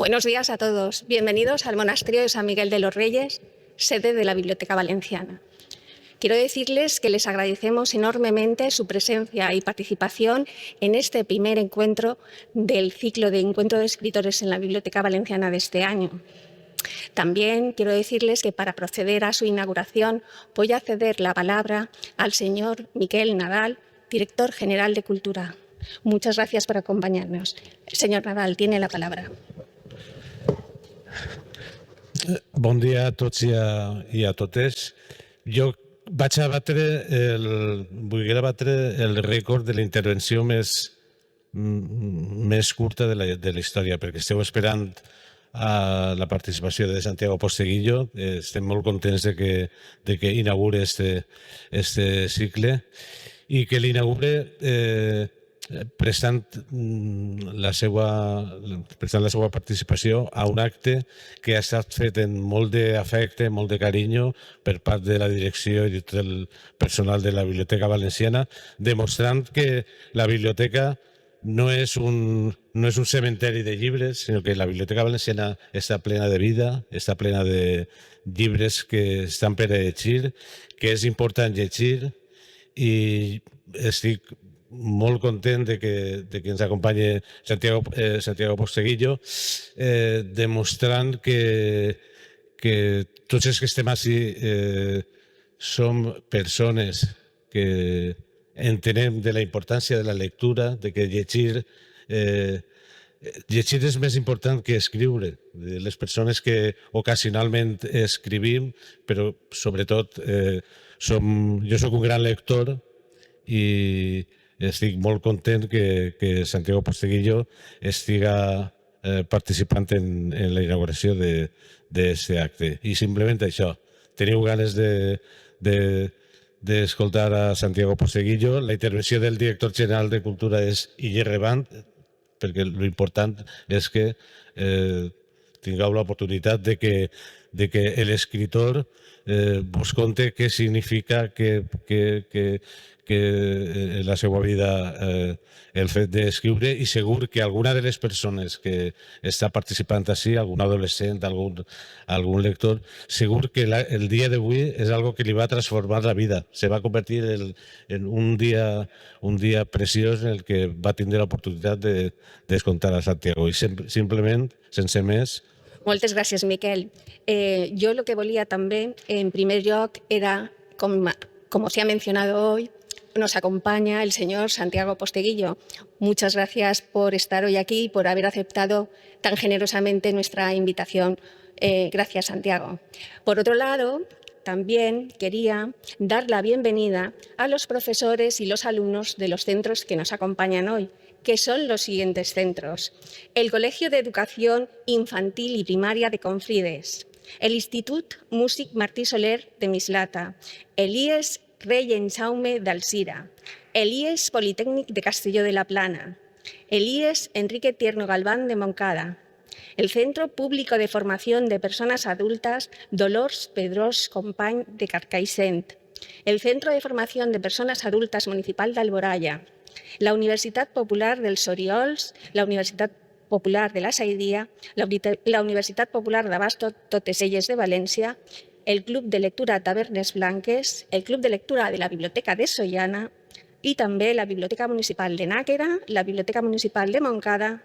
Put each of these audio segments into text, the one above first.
Buenos días a todos. Bienvenidos al Monasterio de San Miguel de los Reyes, sede de la Biblioteca Valenciana. Quiero decirles que les agradecemos enormemente su presencia y participación en este primer encuentro del ciclo de Encuentro de Escritores en la Biblioteca Valenciana de este año. También quiero decirles que para proceder a su inauguración voy a ceder la palabra al señor Miquel Nadal, director general de Cultura. Muchas gracias por acompañarnos. Señor Nadal, tiene la palabra. Bon dia a tots i a totes. Jo volia batre el rècord de la intervenció més curta de la història, perquè esteu esperant a la participació de Santiago Posteguillo. Estem molt contents de que inaugure este cicle i que l'inaugure prestant la seva participació a un acte que ha estat fet amb molt d'afecte, molt de carinyo per part de la direcció i tot el personal de la Biblioteca Valenciana, demostrant que la biblioteca no és un cementeri de llibres, sinó que la Biblioteca Valenciana està plena de vida, està plena de llibres que estan per a llegir, que és important llegir, i estic molt content de que ens acompanyi Santiago Posteguillo, demostrant que tots els que estem així som persones que entenem de la importància de la lectura, de que llegir és més important que escriure. Les persones que ocasionalment escrivim, però sobretot jo soc un gran lector i estic molt content que Santiago Posteguillo estiga participant en la inauguració d'aquest acte. I simplement això, teniu ganes d'escoltar a Santiago Posteguillo. La intervenció del director general de Cultura és irrellevant, perquè l'important és que tingueu l'oportunitat de que l'escriptor vos conte què significa que en la seva vida el fet d'escriure, i segur que alguna de les persones que està participant així, algun adolescent, algun lector, segur que el dia d'avui és algo que li va transformar la vida. Se va convertir en un dia preciós en el que va tindre l'oportunitat d'escoltar a Santiago. I simplement, sense més... Moltes gràcies, Miquel. Jo lo que volia també, en primer lloc, era, como se ha mencionado hoy, nos acompaña el señor Santiago Posteguillo. Muchas gracias por estar hoy aquí y por haber aceptado tan generosamente nuestra invitación. Gracias, Santiago. Por otro lado, también quería dar la bienvenida a los profesores y los alumnos de los centros que nos acompañan hoy, que son los siguientes centros: el Colegio de Educación Infantil y Primaria de Confrides, el Institut Músic Martí Soler de Mislata, el IES Rei Jaume d'Alzira, el IES Politécnic de Castelló de la Plana, el IES Enrique Tierno Galván de Montcada, el Centro Público de Formación de Personas Adultas Dolors Pedrós Company de Carcaixent, el Centro de Formación de Personas Adultas Municipal d'Alboraya, la Universitat Popular dels Oriols, la Universitat Popular de la Saidía, la Universitat Popular d'Abasto Totes Elles de València, el Club de Lectura Tavernes Blanques, el Club de Lectura de la Biblioteca de Sollana i també la Biblioteca Municipal de Náquera, la Biblioteca Municipal de Montcada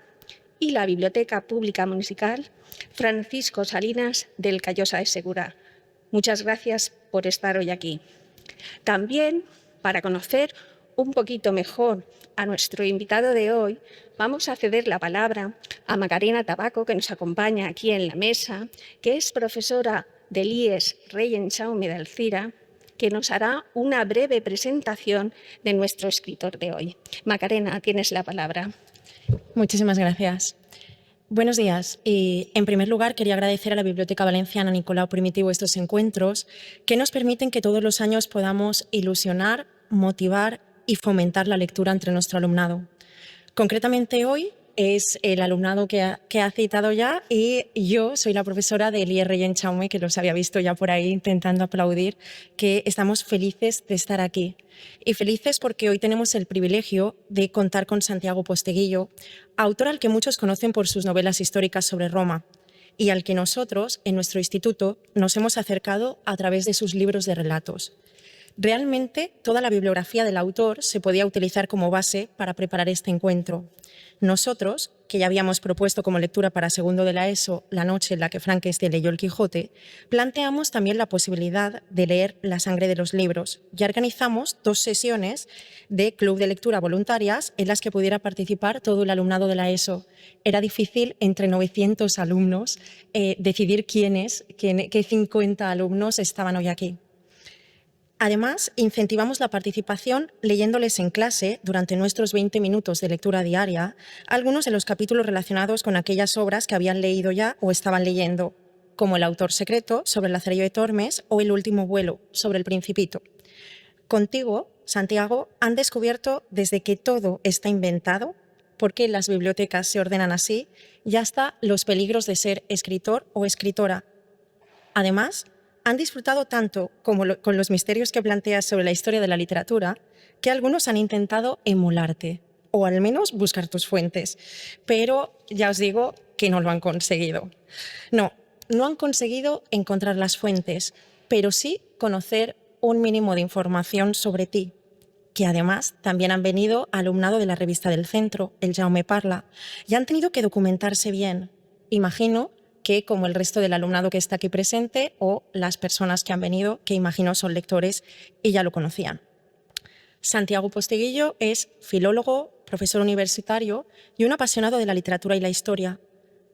y la Biblioteca Pública Municipal Francisco Salinas del Callosa de Segura. Muchas gracias por estar hoy aquí. También, para conocer un poquito mejor a nuestro invitado de hoy, vamos a ceder la palabra a Macarena Tabaco, que nos acompaña aquí en la mesa, que es profesora del IES Rei Jaume d'Alzira, que nos hará una breve presentación de nuestro escritor de hoy. Macarena, tienes la palabra. Muchísimas gracias. Buenos días. Y en primer lugar, quería agradecer a la Biblioteca Valenciana Nicolau Primitivo estos encuentros que nos permiten que todos los años podamos ilusionar, motivar y fomentar la lectura entre nuestro alumnado. Concretamente hoy es el alumnado que ha citado ya, y yo soy la profesora del IR en Chaume, que los había visto ya por ahí intentando aplaudir, que estamos felices de estar aquí. Y felices porque hoy tenemos el privilegio de contar con Santiago Posteguillo, autor al que muchos conocen por sus novelas históricas sobre Roma, y al que nosotros, en nuestro instituto, nos hemos acercado a través de sus libros de relatos. Realmente, toda la bibliografía del autor se podía utilizar como base para preparar este encuentro. Nosotros, que ya habíamos propuesto como lectura para segundo de la ESO la noche en la que Frankenstein leyó el Quijote, planteamos también la posibilidad de leer La sangre de los libros y organizamos 2 sesiones de club de lectura voluntarias en las que pudiera participar todo el alumnado de la ESO. Era difícil, entre 900 alumnos, decidir qué 50 alumnos estaban hoy aquí. Además, incentivamos la participación leyéndoles en clase, durante nuestros 20 minutos de lectura diaria, algunos de los capítulos relacionados con aquellas obras que habían leído ya o estaban leyendo, como El autor secreto, sobre el Lazarillo de Tormes, o El último vuelo, sobre El Principito. Contigo, Santiago, han descubierto desde que todo está inventado, por qué las bibliotecas se ordenan así, y hasta los peligros de ser escritor o escritora. Además, han disfrutado tanto con los misterios que planteas sobre la historia de la literatura, que algunos han intentado emularte, o al menos buscar tus fuentes. Pero ya os digo que no lo han conseguido. No han conseguido encontrar las fuentes, pero sí conocer un mínimo de información sobre ti, que además también han venido alumnado de la revista del centro, el Jaume Parla, y han tenido que documentarse bien. Imagino que como el resto del alumnado que está aquí presente, o las personas que han venido, que imagino son lectores y ya lo conocían. Santiago Posteguillo es filólogo, profesor universitario y un apasionado de la literatura y la historia.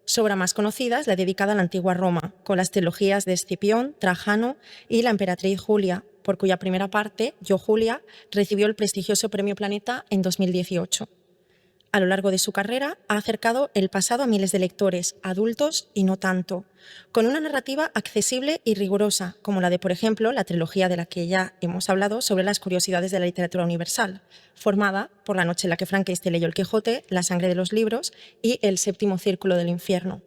Su obra más conocida es la dedicada a la antigua Roma, con las trilogías de Escipión, Trajano y la emperatriz Julia, por cuya primera parte, Yo Julia, recibió el prestigioso Premio Planeta en 2018. A lo largo de su carrera ha acercado el pasado a miles de lectores, adultos y no tanto, con una narrativa accesible y rigurosa, como la de, por ejemplo, la trilogía de la que ya hemos hablado sobre las curiosidades de la literatura universal, formada por La noche en la que Frankenstein leyó el Quijote, La sangre de los libros y El séptimo círculo del infierno.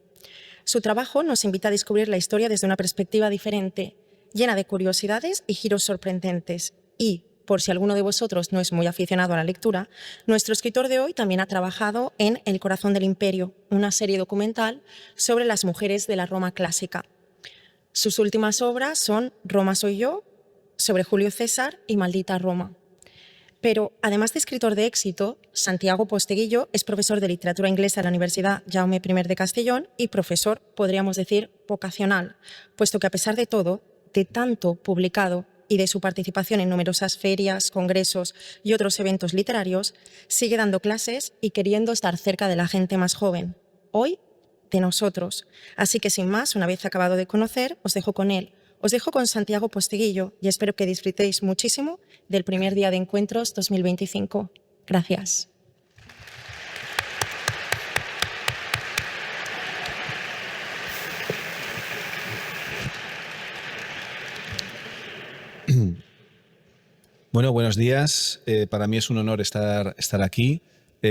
Su trabajo nos invita a descubrir la historia desde una perspectiva diferente, llena de curiosidades y giros sorprendentes, y, por si alguno de vosotros no es muy aficionado a la lectura, nuestro escritor de hoy también ha trabajado en El corazón del imperio, una serie documental sobre las mujeres de la Roma clásica. Sus últimas obras son Roma soy yo, sobre Julio César y Maldita Roma. Pero, además de escritor de éxito, Santiago Posteguillo es profesor de literatura inglesa en la Universidad Jaume I de Castellón y profesor, podríamos decir, vocacional, puesto que a pesar de todo, de tanto publicado y de su participación en numerosas ferias, congresos y otros eventos literarios, sigue dando clases y queriendo estar cerca de la gente más joven, hoy de nosotros. Así que sin más, una vez acabado de conocer, os dejo con él. Os dejo con Santiago Posteguillo y espero que disfrutéis muchísimo del primer día de encuentros 2025. Gracias. Bueno, buenos días. Para mí es un honor estar aquí.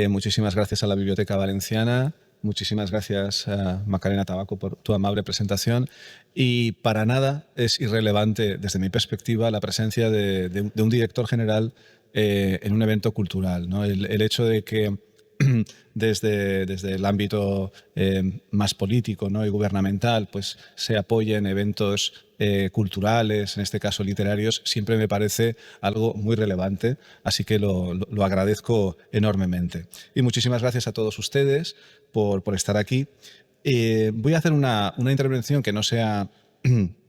Muchísimas gracias a la Biblioteca Valenciana. Muchísimas gracias a Macarena Tabaco por tu amable presentación. Y para nada es irrelevante, desde mi perspectiva, la presencia de un director general en un evento cultural, ¿no? El hecho de que desde el ámbito más político, ¿no?, y gubernamental, pues se apoyen eventos culturales, en este caso literarios, siempre me parece algo muy relevante, así que lo agradezco enormemente. Y muchísimas gracias a todos ustedes por estar aquí. Voy a hacer una intervención que no sea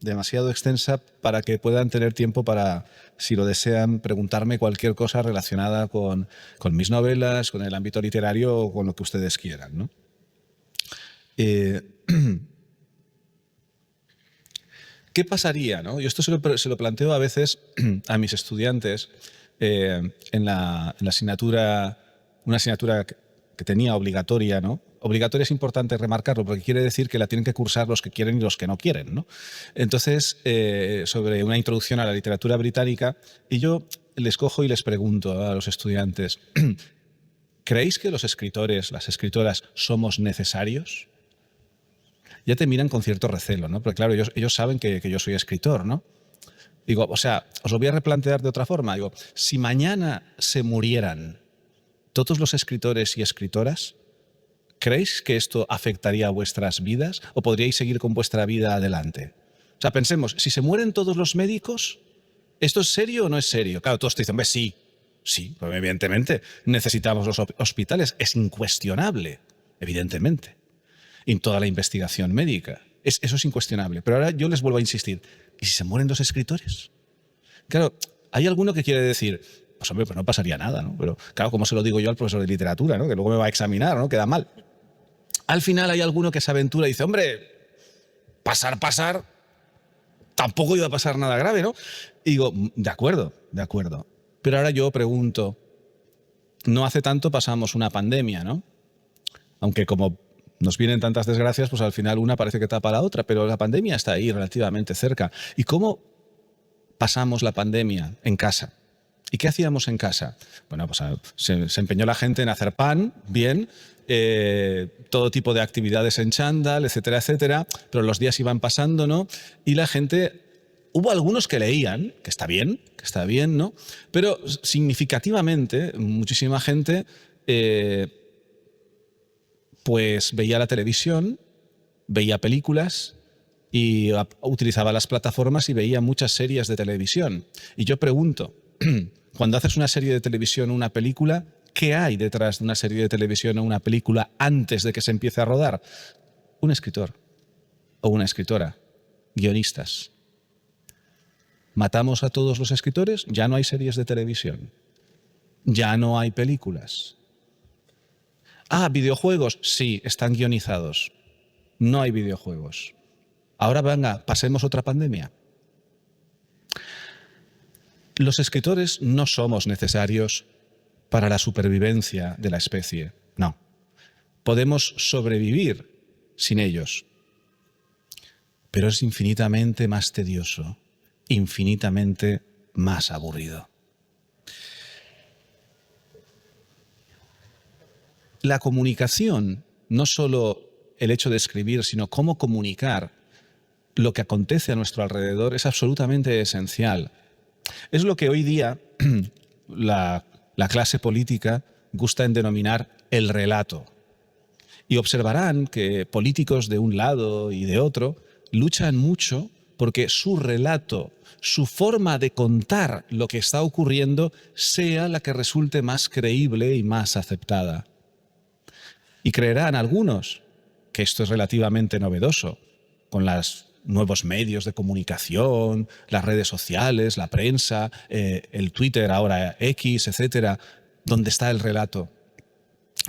demasiado extensa para que puedan tener tiempo para, si lo desean, preguntarme cualquier cosa relacionada con mis novelas, con el ámbito literario o con lo que ustedes quieran, ¿no? ¿Qué pasaría, ¿no? Yo esto se lo planteo a veces a mis estudiantes en la asignatura, una asignatura que tenía obligatoria, ¿no? Obligatoria es importante remarcarlo porque quiere decir que la tienen que cursar los que quieren y los que no quieren, ¿no? Entonces, sobre una introducción a la literatura británica, y yo les cojo y les pregunto a los estudiantes, ¿creéis que los escritores, las escritoras, somos necesarios? Ya te miran con cierto recelo, ¿no? Porque claro, ellos saben que yo soy escritor, ¿no? Digo, o sea, os lo voy a replantear de otra forma. Digo, si mañana se murieran todos los escritores y escritoras, ¿creéis que esto afectaría a vuestras vidas o podríais seguir con vuestra vida adelante? O sea, pensemos, si se mueren todos los médicos, ¿esto es serio o no es serio? Claro, todos te dicen, sí, pues evidentemente necesitamos los hospitales, es incuestionable, evidentemente. Y toda la investigación médica, eso es incuestionable. Pero ahora yo les vuelvo a insistir, ¿y si se mueren dos escritores? Claro, hay alguno que quiere decir, pues hombre, pues no pasaría nada, ¿no? Pero claro, ¿cómo se lo digo yo al profesor de literatura, ¿no? Que luego me va a examinar, ¿no? Queda mal. Al final hay alguno que se aventura y dice, hombre, pasar, tampoco iba a pasar nada grave, ¿no? Y digo, de acuerdo. Pero ahora yo pregunto, no hace tanto pasamos una pandemia, ¿no? Aunque como nos vienen tantas desgracias, pues al final una parece que tapa a la otra, pero la pandemia está ahí relativamente cerca. ¿Y cómo pasamos la pandemia en casa? ¿Y qué hacíamos en casa? Bueno, pues se empeñó la gente en hacer pan, bien, todo tipo de actividades en chándal, etcétera, etcétera, pero los días iban pasando, ¿no? Y la gente, hubo algunos que leían, que está bien, ¿no? Pero significativamente, muchísima gente pues veía la televisión, veía películas y utilizaba las plataformas y veía muchas series de televisión. Y yo pregunto, cuando haces una serie de televisión o una película, ¿qué hay detrás de una serie de televisión o una película antes de que se empiece a rodar? Un escritor o una escritora, guionistas. ¿Matamos a todos los escritores? Ya no hay series de televisión. Ya no hay películas. Ah, videojuegos, sí, están guionizados. No hay videojuegos. Ahora venga, pasemos otra pandemia. Los escritores no somos necesarios para la supervivencia de la especie, no. Podemos sobrevivir sin ellos. Pero es infinitamente más tedioso, infinitamente más aburrido. La comunicación, no solo el hecho de escribir, sino cómo comunicar lo que acontece a nuestro alrededor es absolutamente esencial. Es lo que hoy día la clase política gusta en denominar el relato. Y observarán que políticos de un lado y de otro luchan mucho porque su relato, su forma de contar lo que está ocurriendo, sea la que resulte más creíble y más aceptada. Y creerán algunos que esto es relativamente novedoso, con los nuevos medios de comunicación, las redes sociales, la prensa, el Twitter, ahora X, etcétera, donde está el relato.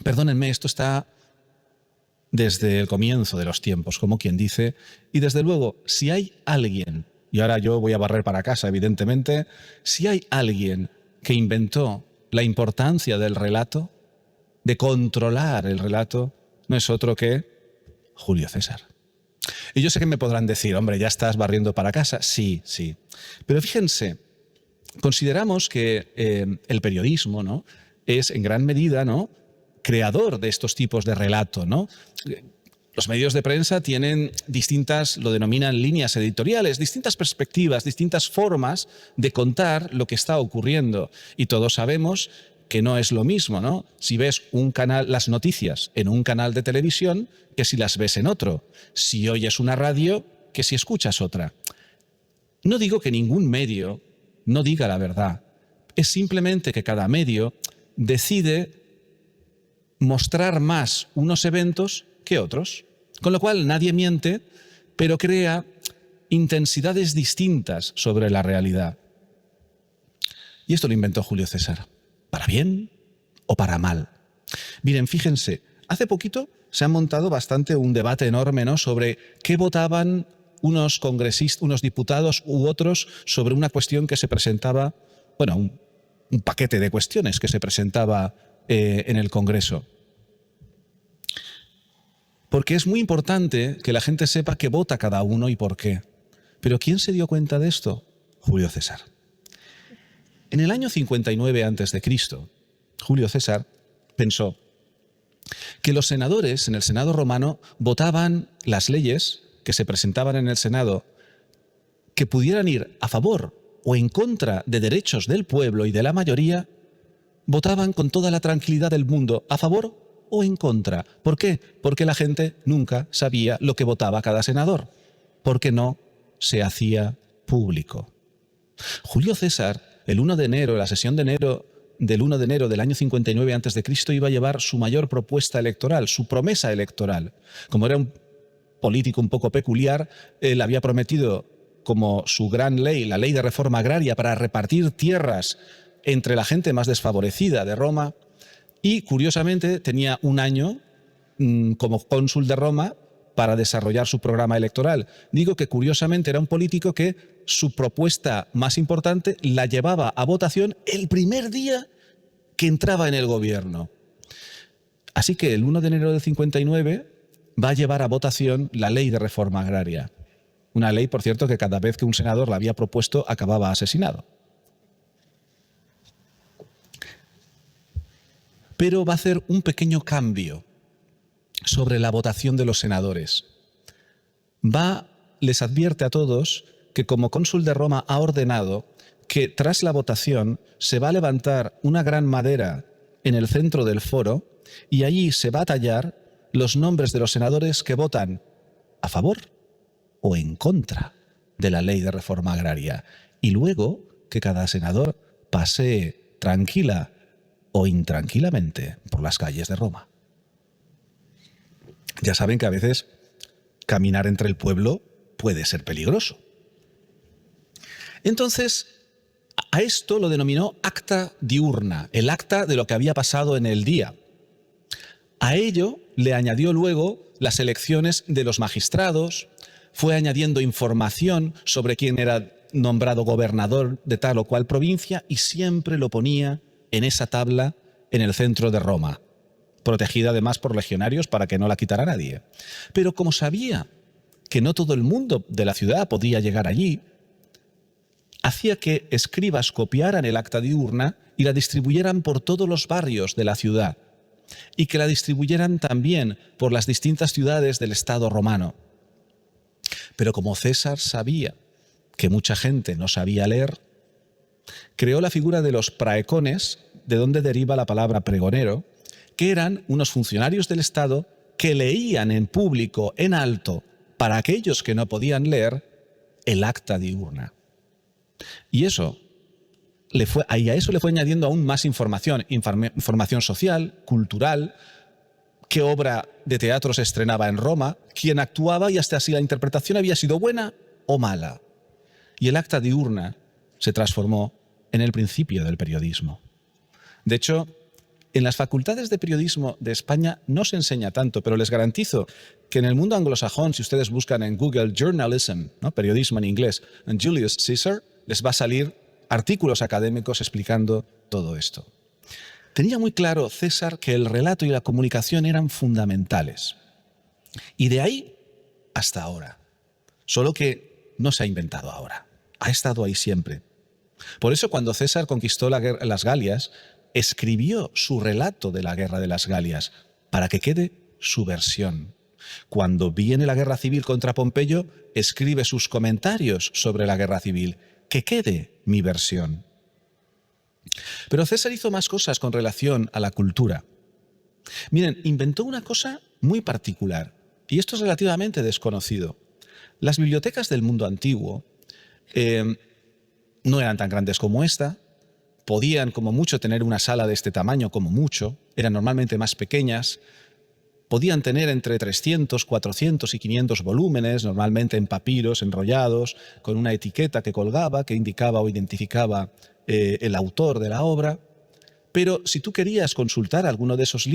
Perdónenme, esto está desde el comienzo de los tiempos, como quien dice, y desde luego, si hay alguien, y ahora yo voy a barrer para casa, evidentemente, si hay alguien que inventó la importancia del relato, de controlar el relato, no es otro que Julio César. Y yo sé que me podrán decir, hombre, ya estás barriendo para casa. Sí. Pero fíjense, consideramos que el periodismo, ¿no?, es en gran medida, ¿no?, creador de estos tipos de relato, ¿no? Los medios de prensa tienen distintas, lo denominan líneas editoriales, distintas perspectivas, distintas formas de contar lo que está ocurriendo. Y todos sabemos que no es lo mismo, ¿no?, si ves un canal, las noticias en un canal de televisión, que si las ves en otro. Si oyes una radio, que si escuchas otra. No digo que ningún medio no diga la verdad. Es simplemente que cada medio decide mostrar más unos eventos que otros. Con lo cual nadie miente, pero crea intensidades distintas sobre la realidad. Y esto lo inventó Julio César. ¿Para bien o para mal? Miren, fíjense, hace poquito se ha montado bastante un debate enorme, ¿no?, sobre qué votaban unos congresistas, unos diputados u otros sobre una cuestión que se presentaba, bueno, un paquete de cuestiones que se presentaba en el Congreso. Porque es muy importante que la gente sepa qué vota cada uno y por qué. Pero ¿quién se dio cuenta de esto? Julio César. En el año 59 a.C., Julio César pensó que los senadores en el Senado romano votaban las leyes que se presentaban en el Senado que pudieran ir a favor o en contra de derechos del pueblo y de la mayoría, votaban con toda la tranquilidad del mundo a favor o en contra. ¿Por qué? Porque la gente nunca sabía lo que votaba cada senador, porque no se hacía público. Julio César, el 1 de enero, la sesión de enero del 1 de enero del año 59 a.C., iba a llevar su mayor propuesta electoral, su promesa electoral. Como era un político un poco peculiar, él había prometido como su gran ley, la ley de reforma agraria, para repartir tierras entre la gente más desfavorecida de Roma, y curiosamente tenía un año como cónsul de Roma para desarrollar su programa electoral. Digo que curiosamente era un político que su propuesta más importante la llevaba a votación el primer día que entraba en el gobierno. Así que el 1 de enero del 59 va a llevar a votación la ley de reforma agraria. Una ley, por cierto, que cada vez que un senador la había propuesto acababa asesinado. Pero va a hacer un pequeño cambio sobre la votación de los senadores. Les advierte a todos que como cónsul de Roma ha ordenado que tras la votación se va a levantar una gran madera en el centro del foro y allí se va a tallar los nombres de los senadores que votan a favor o en contra de la ley de reforma agraria, y luego que cada senador pasee tranquila o intranquilamente por las calles de Roma. Ya saben que a veces caminar entre el pueblo puede ser peligroso. Entonces, a esto lo denominó acta diurna, el acta de lo que había pasado en el día. A ello le añadió luego las elecciones de los magistrados, fue añadiendo información sobre quién era nombrado gobernador de tal o cual provincia y siempre lo ponía en esa tabla en el centro de Roma, protegida además por legionarios para que no la quitara nadie. Pero como sabía que no todo el mundo de la ciudad podía llegar allí, hacía que escribas copiaran el acta diurna y la distribuyeran por todos los barrios de la ciudad y que la distribuyeran también por las distintas ciudades del Estado romano. Pero como César sabía que mucha gente no sabía leer, creó la figura de los praecones, de donde deriva la palabra pregonero, que eran unos funcionarios del Estado que leían en público, en alto, para aquellos que no podían leer, el acta diurna. Y a eso le fue añadiendo aún más información social, cultural, qué obra de teatro se estrenaba en Roma, quién actuaba y hasta si la interpretación había sido buena o mala. Y el acta diurna se transformó en el principio del periodismo. De hecho, en las facultades de periodismo de España no se enseña tanto, pero les garantizo que en el mundo anglosajón, si ustedes buscan en Google Journalism, ¿no?, periodismo en inglés, en Julius Caesar, les va a salir artículos académicos explicando todo esto. Tenía muy claro César que el relato y la comunicación eran fundamentales. Y de ahí hasta ahora. Solo que no se ha inventado ahora. Ha estado ahí siempre. Por eso cuando César conquistó las Galias, escribió su relato de la guerra de las Galias para que quede su versión. Cuando viene la guerra civil contra Pompeyo, escribe sus comentarios sobre la guerra civil. Que quede mi versión. Pero César hizo más cosas con relación a la cultura. Miren, inventó una cosa muy particular, y esto es relativamente desconocido. Las bibliotecas del mundo antiguo no eran tan grandes como esta, podían como mucho tener una sala de este tamaño como mucho, eran normalmente más pequeñas, podían tener entre 300, 400 y 500 volúmenes, normalmente en papiros enrollados, con una etiqueta que colgaba, que indicaba o identificaba el autor de la obra. Pero si tú querías consultar alguno de esos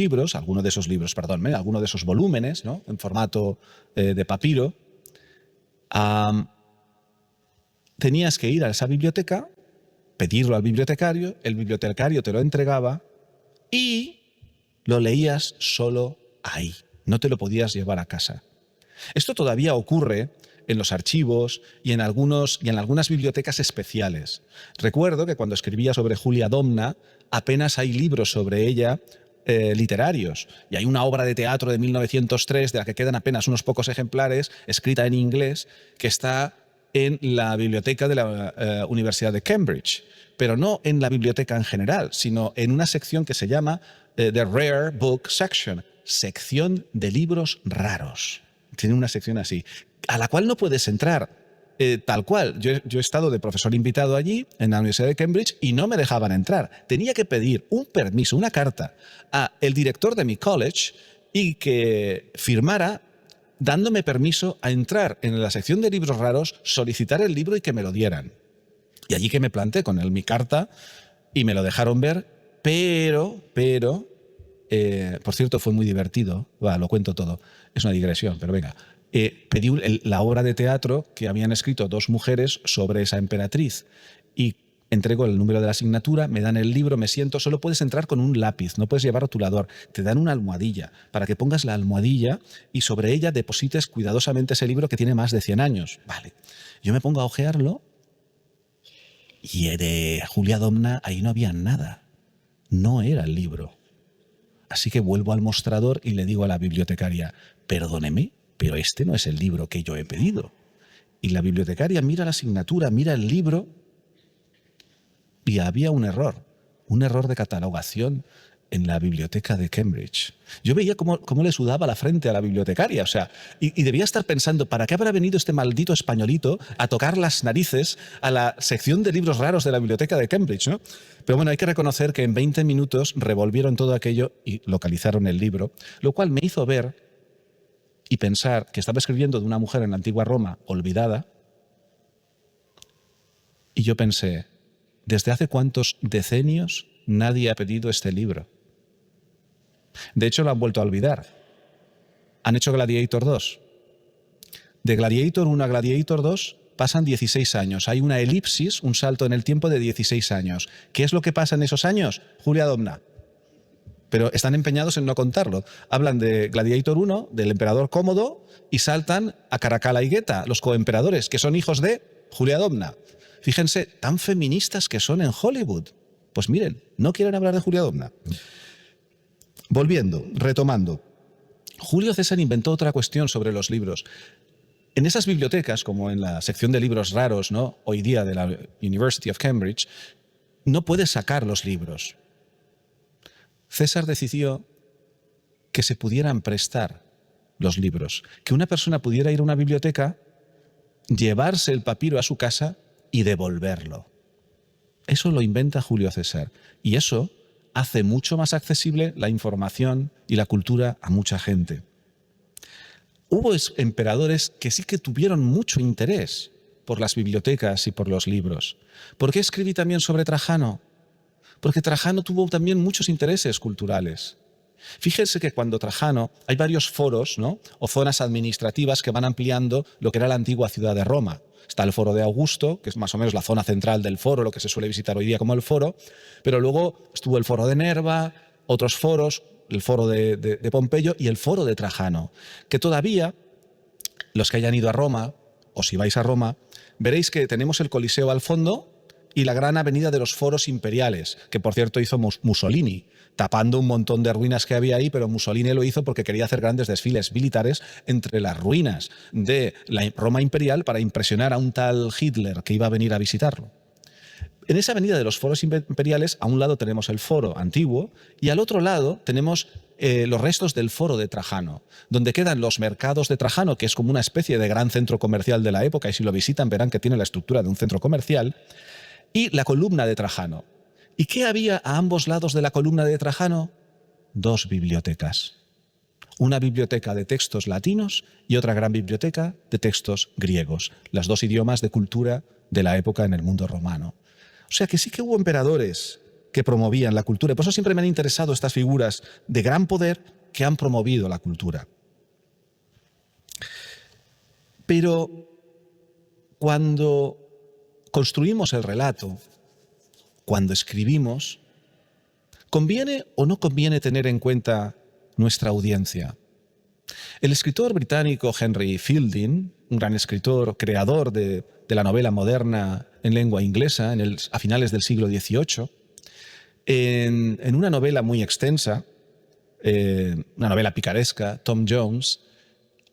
volúmenes, ¿no?, en formato de papiro, tenías que ir a esa biblioteca, pedirlo al bibliotecario, el bibliotecario te lo entregaba y lo leías solo ahí, no te lo podías llevar a casa. Esto todavía ocurre en los archivos y en algunas bibliotecas especiales. Recuerdo que cuando escribía sobre Julia Domna, apenas hay libros sobre ella literarios. Y hay una obra de teatro de 1903, de la que quedan apenas unos pocos ejemplares, escrita en inglés, que está en la biblioteca de la Universidad de Cambridge, pero no en la biblioteca en general, sino en una sección que se llama The Rare Book Section, sección de libros raros. Tiene una sección así, a la cual no puedes entrar tal cual. Yo he estado de profesor invitado allí, en la Universidad de Cambridge, y no me dejaban entrar. Tenía que pedir un permiso, una carta, al director de mi college y que firmara dándome permiso a entrar en la sección de libros raros, solicitar el libro y que me lo dieran. Y allí que me planté con mi carta y me lo dejaron ver, pero, por cierto, fue muy divertido. Lo cuento todo. Es una digresión, pero venga. Pedí la obra de teatro que habían escrito dos mujeres sobre esa emperatriz y entrego el número de la asignatura, me dan el libro, me siento, solo puedes entrar con un lápiz, no puedes llevar rotulador, te dan una almohadilla para que pongas la almohadilla y sobre ella deposites cuidadosamente ese libro que tiene más de 100 años. Vale, yo me pongo a hojearlo y de Julia Domna ahí no había nada, no era el libro. Así que vuelvo al mostrador y le digo a la bibliotecaria, perdóneme, pero este no es el libro que yo he pedido. Y la bibliotecaria mira la asignatura, mira el libro y había un error de catalogación en la biblioteca de Cambridge. Yo veía cómo le sudaba la frente a la bibliotecaria, o sea, y debía estar pensando, ¿para qué habrá venido este maldito españolito a tocar las narices a la sección de libros raros de la biblioteca de Cambridge, ¿no? Pero bueno, hay que reconocer que en 20 minutos revolvieron todo aquello y localizaron el libro, lo cual me hizo ver y pensar que estaba escribiendo de una mujer en la antigua Roma olvidada, y yo pensé, ¿desde hace cuántos decenios nadie ha pedido este libro? De hecho, lo han vuelto a olvidar. Han hecho Gladiator 2. De Gladiator 1 a Gladiator 2 pasan 16 años. Hay una elipsis, un salto en el tiempo de 16 años. ¿Qué es lo que pasa en esos años? Julia Domna. Pero están empeñados en no contarlo. Hablan de Gladiator 1, del emperador Cómodo, y saltan a Caracalla y Geta, los coemperadores, que son hijos de Julia Domna. Fíjense, tan feministas que son en Hollywood. Pues miren, no quieren hablar de Julia Domna. Volviendo, retomando. Julio César inventó otra cuestión sobre los libros. En esas bibliotecas, como en la sección de libros raros, ¿no?, hoy día de la University of Cambridge, no puedes sacar los libros. César decidió que se pudieran prestar los libros, que una persona pudiera ir a una biblioteca, llevarse el papiro a su casa y devolverlo. Eso lo inventa Julio César y eso hace mucho más accesible la información y la cultura a mucha gente. Hubo emperadores que sí que tuvieron mucho interés por las bibliotecas y por los libros. ¿Por qué escribí también sobre Trajano? Porque Trajano tuvo también muchos intereses culturales. Fíjense que cuando Trajano hay varios foros, ¿no?, o zonas administrativas que van ampliando lo que era la antigua ciudad de Roma. Está el foro de Augusto, que es más o menos la zona central del foro, lo que se suele visitar hoy día como el foro, pero luego estuvo el foro de Nerva, otros foros, el foro de Pompeyo y el foro de Trajano, que todavía, los que hayan ido a Roma, o si vais a Roma, veréis que tenemos el Coliseo al fondo y la gran avenida de los foros imperiales, que por cierto hizo Mussolini, tapando un montón de ruinas que había ahí, pero Mussolini lo hizo porque quería hacer grandes desfiles militares entre las ruinas de la Roma imperial para impresionar a un tal Hitler que iba a venir a visitarlo. En esa avenida de los foros imperiales, a un lado tenemos el foro antiguo y al otro lado tenemos los restos del foro de Trajano, donde quedan los mercados de Trajano, que es como una especie de gran centro comercial de la época, y si lo visitan verán que tiene la estructura de un centro comercial, y la columna de Trajano. ¿Y qué había a ambos lados de la columna de Trajano? Dos bibliotecas. Una biblioteca de textos latinos y otra gran biblioteca de textos griegos, las dos idiomas de cultura de la época en el mundo romano. O sea que sí que hubo emperadores que promovían la cultura. Por eso siempre me han interesado estas figuras de gran poder que han promovido la cultura. Pero cuando construimos el relato, cuando escribimos, ¿conviene o no conviene tener en cuenta nuestra audiencia? El escritor británico Henry Fielding, un gran escritor, creador de la novela moderna en lengua inglesa a finales del siglo XVIII, en una novela muy extensa, una novela picaresca, Tom Jones,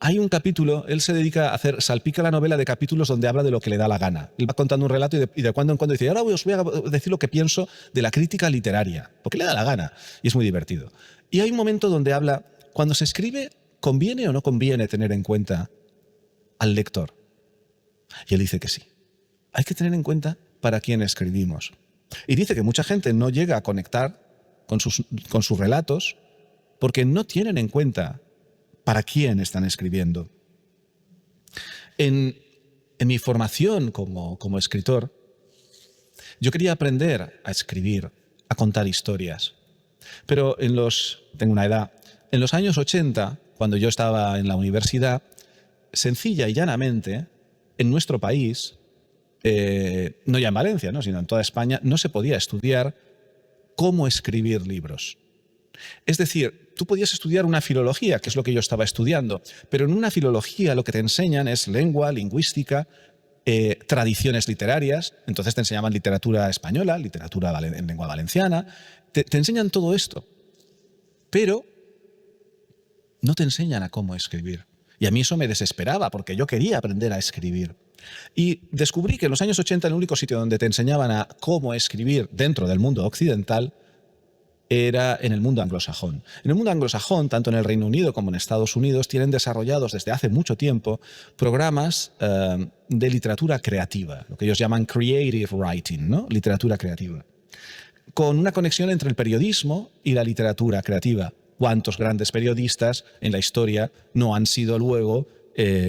hay un capítulo, él se dedica a salpica la novela de capítulos donde habla de lo que le da la gana. Él va contando un relato y de cuando en cuando dice, ahora os voy a decir lo que pienso de la crítica literaria, porque le da la gana, y es muy divertido. Y hay un momento donde habla, cuando se escribe, ¿conviene o no conviene tener en cuenta al lector? Y él dice que sí. Hay que tener en cuenta para quién escribimos. Y dice que mucha gente no llega a conectar con sus relatos porque no tienen en cuenta para quién están escribiendo. En mi formación como escritor, yo quería aprender a escribir, a contar historias. Pero tengo una edad, en los años 80, cuando yo estaba en la universidad, sencilla y llanamente, en nuestro país, no ya en Valencia, ¿no?, sino en toda España, no se podía estudiar cómo escribir libros. Es decir, tú podías estudiar una filología, que es lo que yo estaba estudiando, pero en una filología lo que te enseñan es lengua, lingüística, tradiciones literarias, entonces te enseñaban literatura española, literatura en lengua valenciana, te enseñan todo esto, pero no te enseñan a cómo escribir. Y a mí eso me desesperaba, porque yo quería aprender a escribir. Y descubrí que en los años 80 el único sitio donde te enseñaban a cómo escribir dentro del mundo occidental era en el mundo anglosajón. En el mundo anglosajón, tanto en el Reino Unido como en Estados Unidos, tienen desarrollados desde hace mucho tiempo programas de literatura creativa, lo que ellos llaman creative writing, ¿no?, literatura creativa, con una conexión entre el periodismo y la literatura creativa. ¿Cuántos grandes periodistas en la historia no han sido luego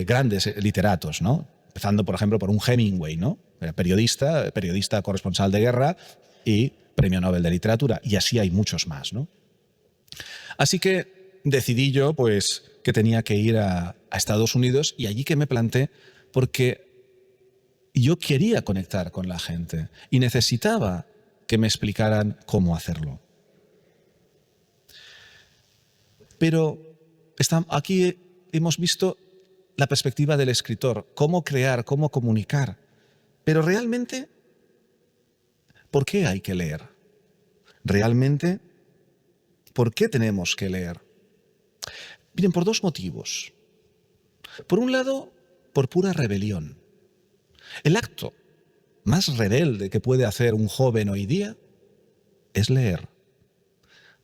grandes literatos, ¿no? Empezando, por ejemplo, por un Hemingway, ¿no? Era periodista corresponsal de guerra y Premio Nobel de Literatura, y así hay muchos más, ¿no? Así que decidí yo, pues, que tenía que ir a Estados Unidos, y allí que me planté, porque yo quería conectar con la gente y necesitaba que me explicaran cómo hacerlo. Pero aquí hemos visto la perspectiva del escritor, cómo crear, cómo comunicar. Pero realmente, ¿por qué hay que leer? Realmente, ¿por qué tenemos que leer? Miren, por dos motivos. Por un lado, por pura rebelión. El acto más rebelde que puede hacer un joven hoy día es leer,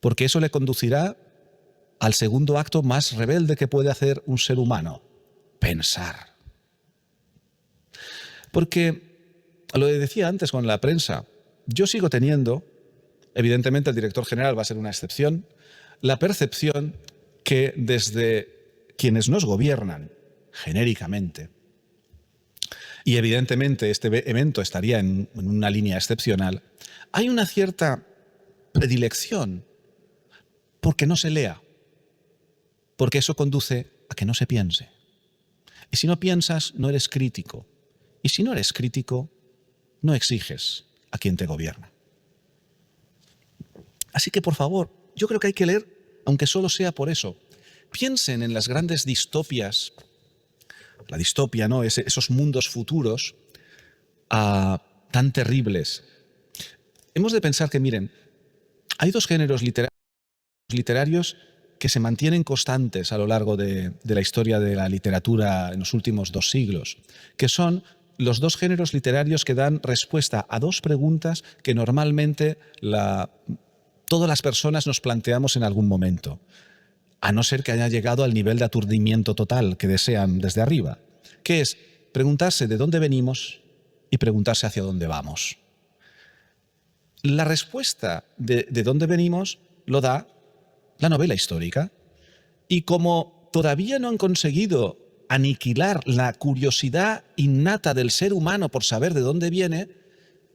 porque eso le conducirá al segundo acto más rebelde que puede hacer un ser humano: pensar. Porque, lo que decía antes con la prensa, yo sigo teniendo, evidentemente el director general va a ser una excepción, la percepción que desde quienes nos gobiernan, genéricamente, y evidentemente este evento estaría en una línea excepcional, hay una cierta predilección porque no se lea, porque eso conduce a que no se piense. Y si no piensas, no eres crítico. Y si no eres crítico, no exiges a quien te gobierna. Así que, por favor, yo creo que hay que leer, aunque solo sea por eso. Piensen en las grandes distopias, la distopia, ¿no?, esos mundos futuros tan terribles. Hemos de pensar que, miren, hay dos géneros literarios que se mantienen constantes a lo largo de la historia de la literatura en los últimos 2 siglos, que son los dos géneros literarios que dan respuesta a dos preguntas que normalmente todas las personas nos planteamos en algún momento, a no ser que haya llegado al nivel de aturdimiento total que desean desde arriba, que es preguntarse de dónde venimos y preguntarse hacia dónde vamos. La respuesta de dónde venimos lo da la novela histórica, y como todavía no han conseguido aniquilar la curiosidad innata del ser humano por saber de dónde viene,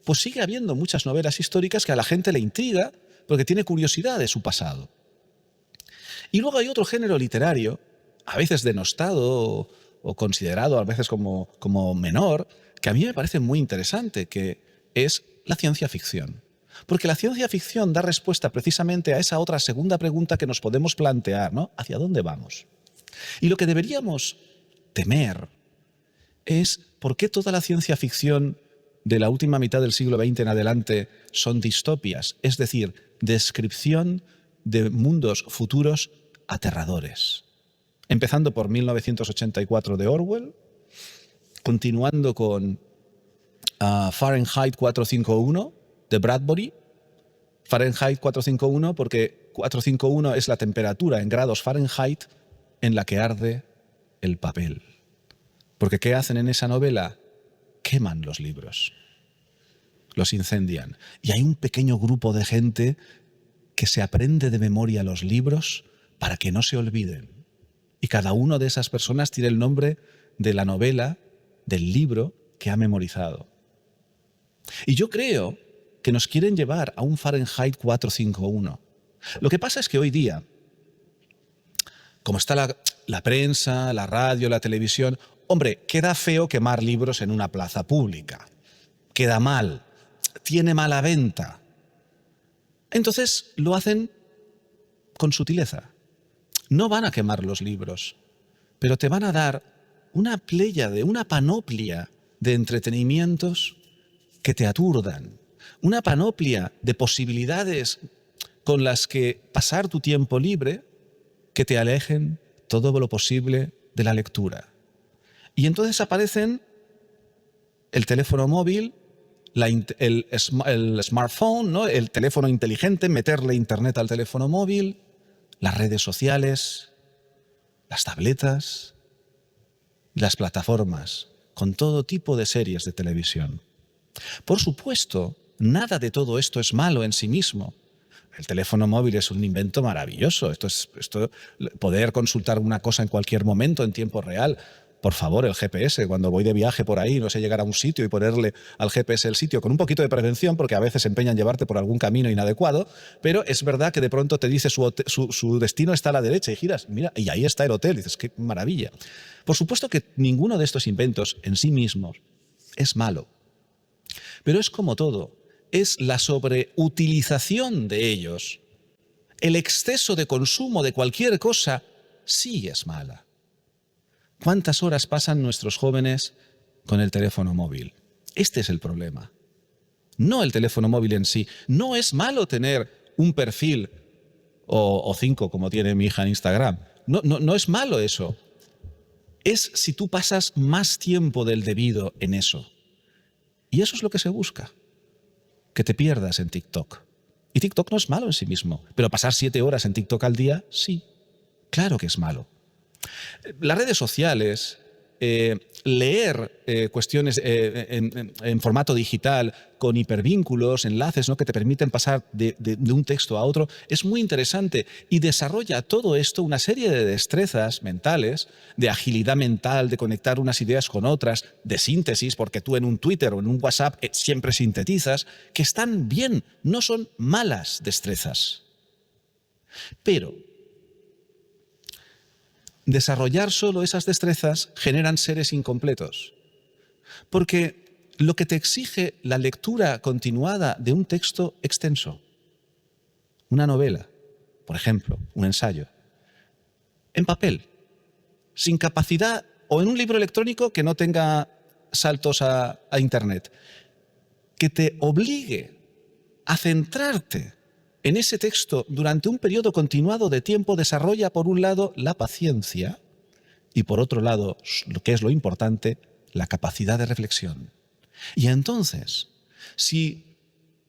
pues sigue habiendo muchas novelas históricas que a la gente le intriga porque tiene curiosidad de su pasado. Y luego hay otro género literario, a veces denostado o considerado a veces como menor, que a mí me parece muy interesante, que es la ciencia ficción. Porque la ciencia ficción da respuesta precisamente a esa otra segunda pregunta que nos podemos plantear, ¿no? ¿Hacia dónde vamos? Y lo que deberíamos temer es por qué toda la ciencia ficción de la última mitad del siglo XX en adelante son distopias, es decir, descripción de mundos futuros aterradores. Empezando por 1984 de Orwell, continuando con Fahrenheit 451 de Bradbury. Fahrenheit 451 porque 451 es la temperatura en grados Fahrenheit en la que arde el papel. Porque ¿qué hacen en esa novela? Queman los libros, los incendian. Y hay un pequeño grupo de gente que se aprende de memoria los libros para que no se olviden. Y cada una de esas personas tiene el nombre de la novela, del libro que ha memorizado. Y yo creo que nos quieren llevar a un Fahrenheit 451. Lo que pasa es que hoy día, como está la prensa, la radio, la televisión, hombre, queda feo quemar libros en una plaza pública. Queda mal, tiene mala venta. Entonces lo hacen con sutileza. No van a quemar los libros, pero te van a dar una pléyade, una panoplia de entretenimientos que te aturdan, una panoplia de posibilidades con las que pasar tu tiempo libre que te alejen todo lo posible de la lectura. Y entonces aparecen el teléfono móvil, el smartphone, ¿no? El teléfono inteligente, meterle internet al teléfono móvil, las redes sociales, las tabletas, las plataformas, con todo tipo de series de televisión. Por supuesto, nada de todo esto es malo en sí mismo. El teléfono móvil es un invento maravilloso. Poder consultar una cosa en cualquier momento en tiempo real. Por favor, el GPS, cuando voy de viaje por ahí, no sé, llegar a un sitio y ponerle al GPS el sitio con un poquito de prevención, porque a veces se empeñan en llevarte por algún camino inadecuado, pero es verdad que de pronto te dice su destino está a la derecha y giras, mira, y ahí está el hotel, y dices, qué maravilla. Por supuesto que ninguno de estos inventos en sí mismos es malo, pero es como todo, es la sobreutilización de ellos, el exceso de consumo de cualquier cosa, sí es mala. ¿Cuántas horas pasan nuestros jóvenes con el teléfono móvil? Este es el problema. No el teléfono móvil en sí. No es malo tener un perfil o 5 como tiene mi hija en Instagram. No es malo eso. Es si tú pasas más tiempo del debido en eso. Y eso es lo que se busca. Que te pierdas en TikTok. Y TikTok no es malo en sí mismo. Pero pasar 7 horas en TikTok al día, sí. Claro que es malo. Las redes sociales, leer cuestiones en formato digital con hipervínculos, enlaces, ¿no?, que te permiten pasar de un texto a otro, es muy interesante y desarrolla todo esto una serie de destrezas mentales, de agilidad mental, de conectar unas ideas con otras, de síntesis, porque tú en un Twitter o en un WhatsApp siempre sintetizas, que están bien, no son malas destrezas. Pero desarrollar solo esas destrezas generan seres incompletos. Porque lo que te exige la lectura continuada de un texto extenso, una novela, por ejemplo, un ensayo, en papel, sin capacidad, o en un libro electrónico que no tenga saltos a Internet, que te obligue a centrarte en ese texto durante un periodo continuado de tiempo, desarrolla por un lado la paciencia y por otro lado, lo que es lo importante, la capacidad de reflexión. Y entonces, si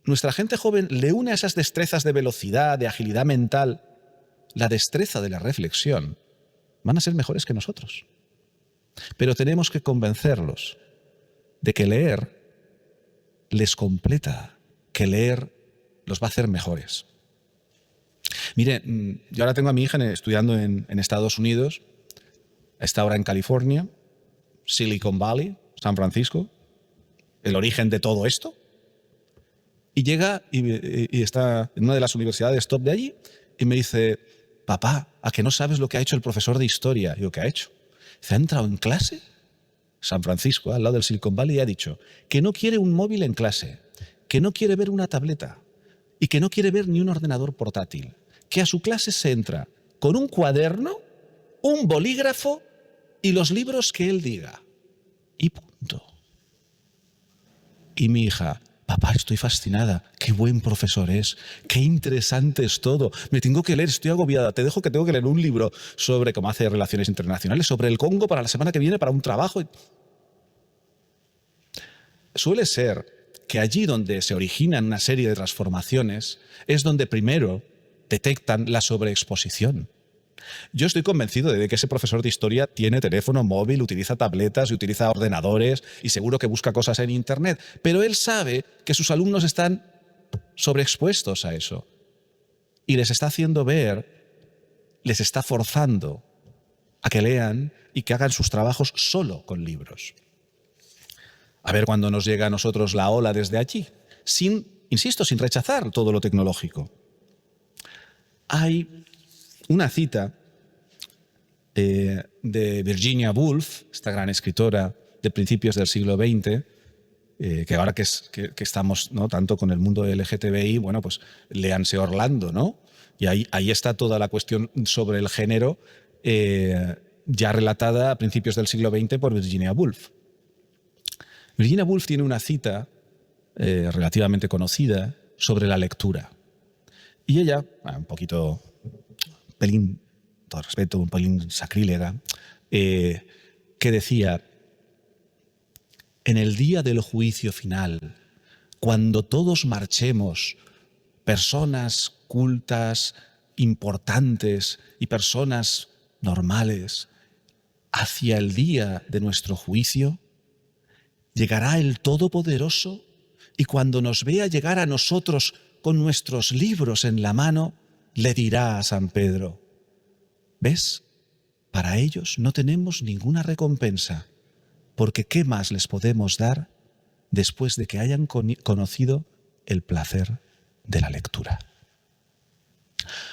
nuestra gente joven le une a esas destrezas de velocidad, de agilidad mental, la destreza de la reflexión, van a ser mejores que nosotros. Pero tenemos que convencerlos de que leer les completa, que leer los va a hacer mejores. Mire, yo ahora tengo a mi hija estudiando en Estados Unidos, está ahora en California, Silicon Valley, San Francisco, el origen de todo esto, y llega y está en una de las universidades top de allí y me dice, papá, ¿a que no sabes lo que ha hecho el profesor de historia? Y yo, ¿qué ha hecho? ¿Se ha entrado en clase? San Francisco, al lado del Silicon Valley, y ha dicho que no quiere un móvil en clase, que no quiere ver una tableta y que no quiere ver ni un ordenador portátil, que a su clase se entra con un cuaderno, un bolígrafo y los libros que él diga. Y punto. Y mi hija, papá, estoy fascinada, qué buen profesor es, qué interesante es todo, me tengo que leer, estoy agobiada, te dejo que tengo que leer un libro sobre cómo hacer relaciones internacionales, sobre el Congo para la semana que viene, para un trabajo. Suele ser que allí donde se originan una serie de transformaciones es donde primero detectan la sobreexposición. Yo estoy convencido de que ese profesor de historia tiene teléfono móvil, utiliza tabletas y utiliza ordenadores y seguro que busca cosas en Internet, pero él sabe que sus alumnos están sobreexpuestos a eso y les está haciendo ver, les está forzando a que lean y que hagan sus trabajos solo con libros. A ver cuándo nos llega a nosotros la ola desde allí, insisto, sin rechazar todo lo tecnológico. Hay una cita de Virginia Woolf, esta gran escritora de principios del siglo XX, que ahora que estamos, ¿no?, tanto con el mundo LGTBI, bueno, pues léanse Orlando, ¿no? Y ahí está toda la cuestión sobre el género ya relatada a principios del siglo XX por Virginia Woolf. Virginia Woolf tiene una cita relativamente conocida sobre la lectura. Y ella, un poquito, un pelín, todo respeto, un pelín sacrílega, que decía: en el día del juicio final, cuando todos marchemos, personas cultas, importantes y personas normales, hacia el día de nuestro juicio, llegará el Todopoderoso y cuando nos vea llegar a nosotros con nuestros libros en la mano, le dirá a San Pedro: ¿ves? Para ellos no tenemos ninguna recompensa, porque ¿qué más les podemos dar después de que hayan conocido el placer de la lectura?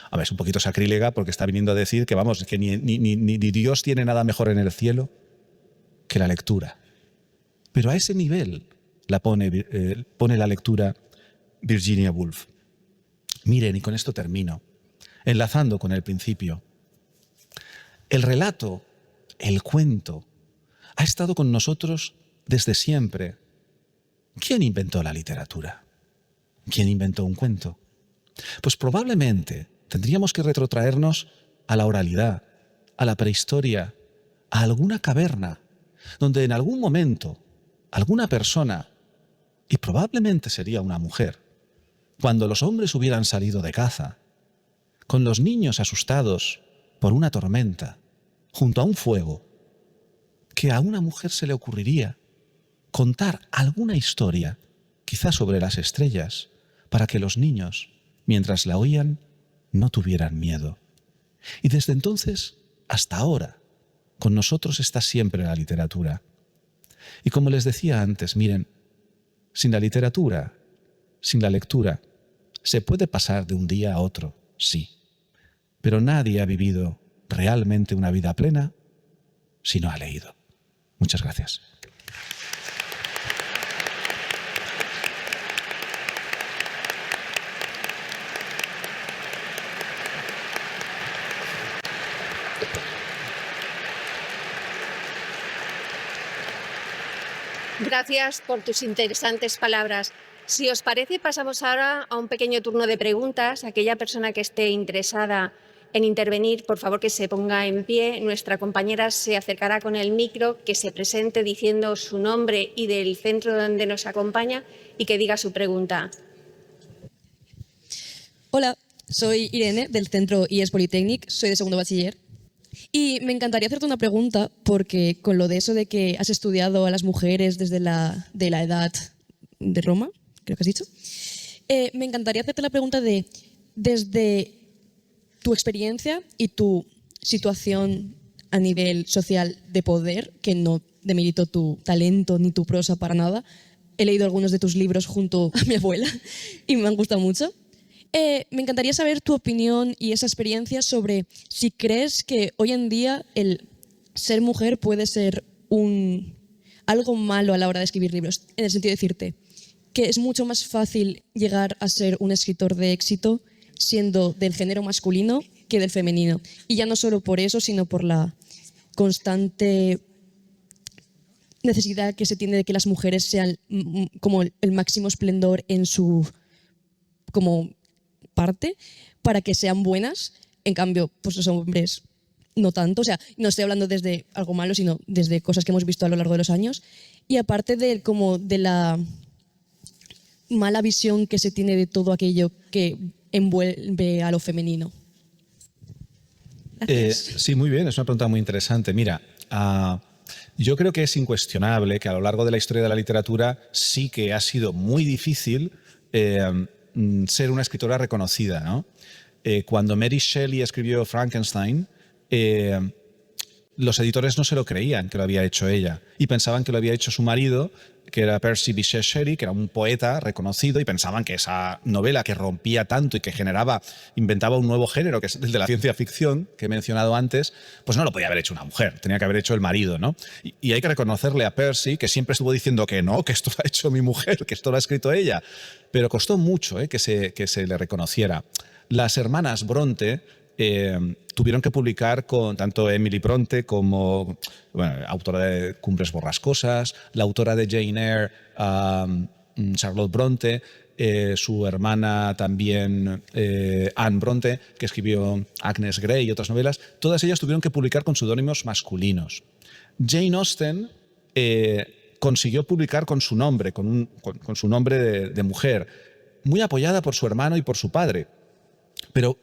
A ver, es un poquito sacrílega porque está viniendo a decir que, vamos, que ni Dios tiene nada mejor en el cielo que la lectura. Pero a ese nivel la pone la lectura Virginia Woolf. Miren, y con esto termino, enlazando con el principio. El relato, el cuento, ha estado con nosotros desde siempre. ¿Quién inventó la literatura? ¿Quién inventó un cuento? Pues probablemente tendríamos que retrotraernos a la oralidad, a la prehistoria, a alguna caverna, donde en algún momento alguna persona, y probablemente sería una mujer, cuando los hombres hubieran salido de caza, con los niños asustados por una tormenta, junto a un fuego, que a una mujer se le ocurriría contar alguna historia, quizá sobre las estrellas, para que los niños, mientras la oían, no tuvieran miedo. Y desde entonces hasta ahora, con nosotros está siempre la literatura. Y como les decía antes, miren, sin la literatura, sin la lectura, se puede pasar de un día a otro, sí, pero nadie ha vivido realmente una vida plena si no ha leído. Muchas gracias. Gracias por tus interesantes palabras. Si os parece, pasamos ahora a un pequeño turno de preguntas. Aquella persona que esté interesada en intervenir, por favor que se ponga en pie. Nuestra compañera se acercará con el micro, que se presente diciendo su nombre y del centro donde nos acompaña y que diga su pregunta. Hola, soy Irene del centro IES Polytechnic, soy de segundo bachiller. Y me encantaría hacerte una pregunta porque con lo de eso de que has estudiado a las mujeres desde la edad de Roma, creo que has dicho, me encantaría hacerte la pregunta de, desde tu experiencia y tu situación a nivel social de poder, que no demerito tu talento ni tu prosa para nada, he leído algunos de tus libros junto a mi abuela y me han gustado mucho. Me encantaría saber tu opinión y esa experiencia sobre si crees que hoy en día el ser mujer puede ser algo malo a la hora de escribir libros, en el sentido de decirte que es mucho más fácil llegar a ser un escritor de éxito siendo del género masculino que del femenino. Y ya no solo por eso, sino por la constante necesidad que se tiene de que las mujeres sean como el máximo esplendor en su como parte para que sean buenas. En cambio, pues los hombres no tanto. O sea, no estoy hablando desde algo malo, sino desde cosas que hemos visto a lo largo de los años. Y aparte de la mala visión que se tiene de todo aquello que envuelve a lo femenino. Sí, muy bien, es una pregunta muy interesante. Mira, yo creo que es incuestionable que a lo largo de la historia de la literatura sí que ha sido muy difícil ser una escritora reconocida, ¿no? Cuando Mary Shelley escribió Frankenstein, los editores no se lo creían que lo había hecho ella y pensaban que lo había hecho su marido, que era Percy Bysshe Shelley, que era un poeta reconocido, y pensaban que esa novela que rompía tanto y que inventaba un nuevo género, que es el de la ciencia ficción, que he mencionado antes, pues no lo podía haber hecho una mujer, tenía que haber hecho el marido, ¿no? Y hay que reconocerle a Percy, que siempre estuvo diciendo que no, que esto lo ha hecho mi mujer, que esto lo ha escrito ella, pero costó mucho que se le reconociera. Las hermanas Bronte tuvieron que publicar con tanto Emily Bronte como autora de Cumbres Borrascosas, la autora de Jane Eyre, Charlotte Bronte, su hermana también Anne Bronte, que escribió Agnes Grey y otras novelas. Todas ellas tuvieron que publicar con seudónimos masculinos. Jane Austen consiguió publicar con su nombre, con su nombre de mujer, muy apoyada por su hermano y por su padre, pero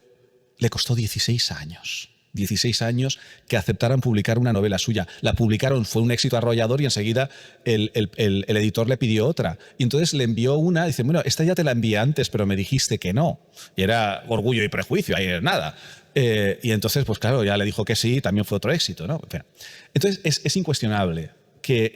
le costó 16 años. 16 años que aceptaran publicar una novela suya. La publicaron, fue un éxito arrollador y enseguida el editor le pidió otra. Y entonces le envió una, dice, bueno, esta ya te la envié antes, pero me dijiste que no. Y era Orgullo y Prejuicio, ahí era nada. Y entonces, pues claro, ya le dijo que sí, también fue otro éxito, ¿no? Entonces es incuestionable que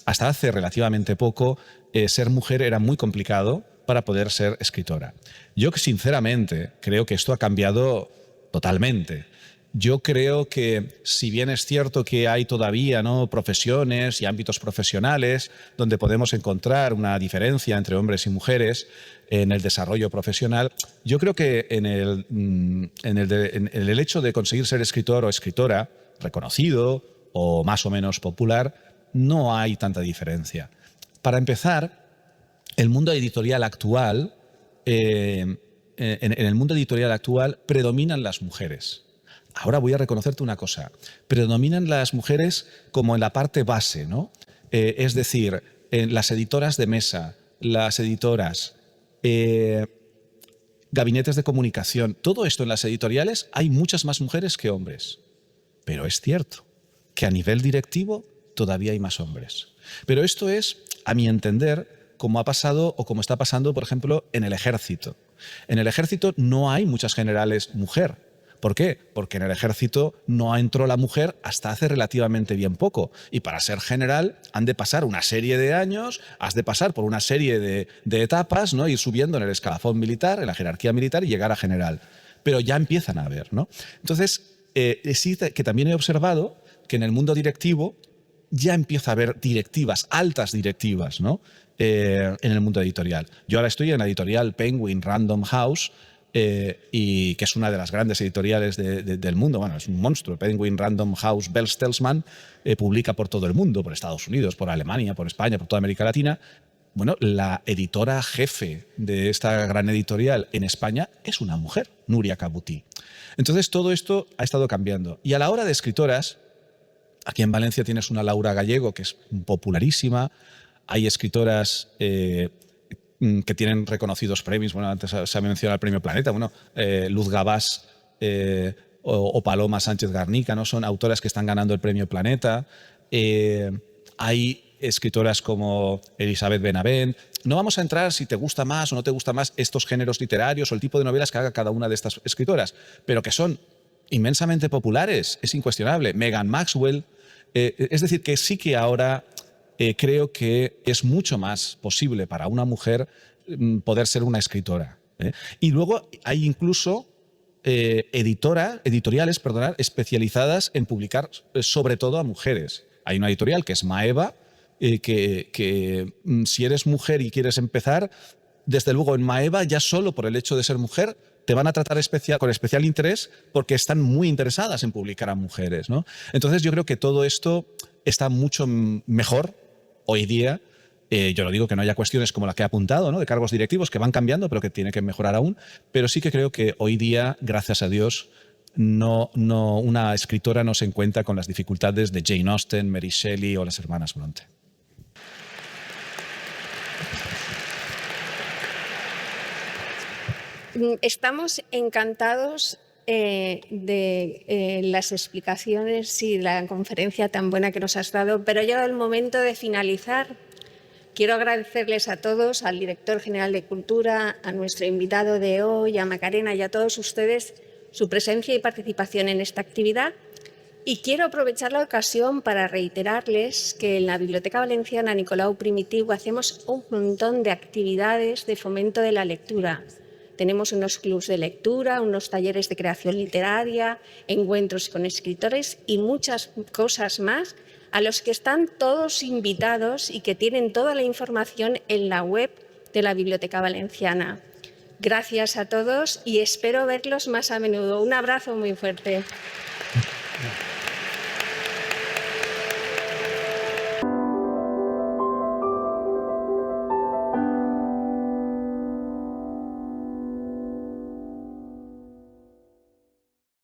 hasta hace relativamente poco ser mujer era muy complicado para poder ser escritora. Yo sinceramente creo que esto ha cambiado totalmente. Yo creo que si bien es cierto que hay todavía profesiones y ámbitos profesionales donde podemos encontrar una diferencia entre hombres y mujeres en el desarrollo profesional, yo creo que en el hecho de conseguir ser escritor o escritora reconocido o más o menos popular, no hay tanta diferencia. Para empezar, el mundo editorial actual, en el mundo editorial actual predominan las mujeres. Ahora voy a reconocerte una cosa. Predominan las mujeres como en la parte base, ¿no? Es decir, en las editoras de mesa, las editoras, gabinetes de comunicación, todo esto en las editoriales hay muchas más mujeres que hombres. Pero es cierto que a nivel directivo todavía hay más hombres. Pero esto es, a mi entender, como ha pasado o como está pasando, por ejemplo, en el ejército. En el ejército no hay muchas generales mujer. ¿Por qué? Porque en el ejército no entró la mujer hasta hace relativamente bien poco. Y para ser general han de pasar una serie de años, has de pasar por una serie de etapas, ¿no? Ir subiendo en el escalafón militar, en la jerarquía militar y llegar a general. Pero ya empiezan a haber, ¿no? Entonces, sí que también he observado que en el mundo directivo ya empieza a haber directivas, altas directivas, ¿no? En el mundo editorial. Yo ahora estoy en la editorial Penguin Random House, y que es una de las grandes editoriales del mundo. Bueno, es un monstruo. Penguin Random House Bertelsmann publica por todo el mundo, por Estados Unidos, por Alemania, por España, por toda América Latina. Bueno, la editora jefe de esta gran editorial en España es una mujer, Nuria Cabuti. Entonces todo esto ha estado cambiando. Y a la hora de escritoras, aquí en Valencia tienes una Laura Gallego que es popularísima. Hay escritoras que tienen reconocidos premios. Bueno, antes se ha mencionado el Premio Planeta. Bueno, Luz Gabás o Paloma Sánchez Garnica, ¿no? Son autoras que están ganando el Premio Planeta. Hay escritoras como Elizabeth Benavent. No vamos a entrar si te gusta más o no te gusta más estos géneros literarios o el tipo de novelas que haga cada una de estas escritoras, pero que son inmensamente populares, es incuestionable. Megan Maxwell. Es decir, que sí que ahora creo que es mucho más posible para una mujer poder ser una escritora. Y luego hay incluso editoriales especializadas en publicar sobre todo a mujeres. Hay una editorial que es Maeva, que si eres mujer y quieres empezar, desde luego en Maeva ya solo por el hecho de ser mujer te van a tratar con especial interés porque están muy interesadas en publicar a mujeres, ¿no? Entonces yo creo que todo esto está mucho mejor hoy día. Yo no digo que no haya cuestiones como la que he apuntado, ¿no? De cargos directivos que van cambiando, pero que tiene que mejorar aún. Pero sí que creo que hoy día, gracias a Dios, una escritora no se encuentra con las dificultades de Jane Austen, Mary Shelley o las hermanas Bronte. Estamos encantados de las explicaciones y la conferencia tan buena que nos has dado, pero ha llegado el momento de finalizar. Quiero agradecerles a todos, al director general de Cultura, a nuestro invitado de hoy, a Macarena y a todos ustedes, su presencia y participación en esta actividad. Y quiero aprovechar la ocasión para reiterarles que en la Biblioteca Valenciana Nicolau Primitiu hacemos un montón de actividades de fomento de la lectura. Tenemos unos clubs de lectura, unos talleres de creación literaria, encuentros con escritores y muchas cosas más a los que están todos invitados y que tienen toda la información en la web de la Biblioteca Valenciana. Gracias a todos y espero verlos más a menudo. Un abrazo muy fuerte.